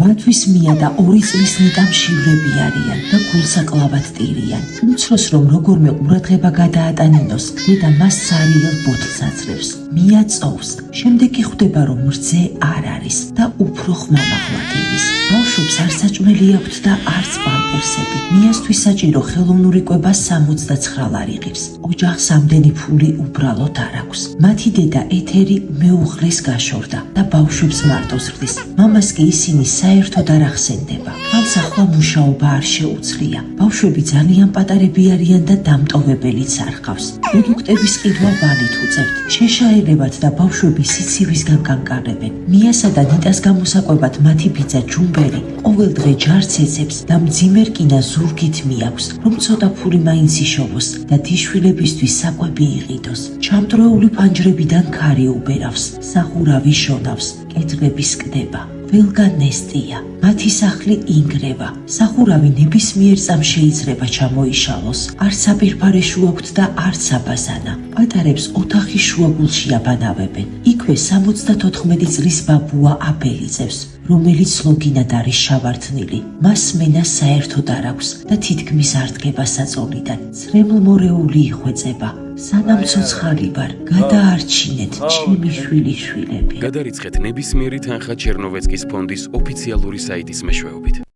მათთვის მია და 2 წლის ნიტა მშივრები არიან და გულსაკლავად ტირიან. უცროს რომ როგორმე ყურადღება გადაატანინოს, დედა მას სარიელ ბოთლს აძლევს. მია წოვს, შემდეგ კი ხვდება რომ რძე არ არის და უფრო ხმამაღლა დედის. ბავშვებს არ საჭმელი აქვთ და არც პამპერსები. მიასთვის საჭირო ხელოვნური კვება 69 ლარ იღებს. ოჯახს ამდენი ფული უბრალოდ არ აქვს. მათი დედა ეთერი მეუღლეს გაშორდა და ბავშვებს მარტო ზრდის. მამას კი ისინი საერთოდ არ ახსენდება. მას ახლა მუშაობა არ შეუძლია. ბავშვები ძალიან პატარები არიან და დამტოვებელიც არ ჰყავს. პროდუქტების ყიდვა ვალით უწევთ. შეშაელებათ და ბავშვები სიცივისგან კანკარებენ. მიასა და ნიტას გამოსაკვებად მათი ბიძა ჯუმბერი ყოველ დღე ჯარს ეცებს და მძიმე რკინა ზურგით მიაქვს, რომ ცოტა ფული მაინც იშოვოს და დიშვილებისთვის საკვები იყიდოს. ჩამდროული ფანჯრებიდან ქარი უბერავს, სახურავი შონავს, კედლები სკდება. ველგან ნესტია, მათი სახლი ინგრევა. სახურავი ნებისმიერ წამს შეიძლება ჩამოიშალოს. არც აპირფარე შუ აქვთ და არც აბაზანა. პატარებს ოთახის შუაგულში აბანავებენ. იქვე 74 წლის ბაბუა აბელიძევს, რომელიც ლოგინად არის შავარდნილი. მას მენა საერთოდ არ აქვს და თითქმის არ დგება საწოლიდან. ცრემლმორეული იხვეწება. სანამ ცოცხალი ვარ, გადაარჩინეთ ჩემი შვილიშვილები. გადარიცხეთ ნებისმიერი თანხა ჩერნოვეცკის ფონდის ოფიციალური საიტის მეშვეობით.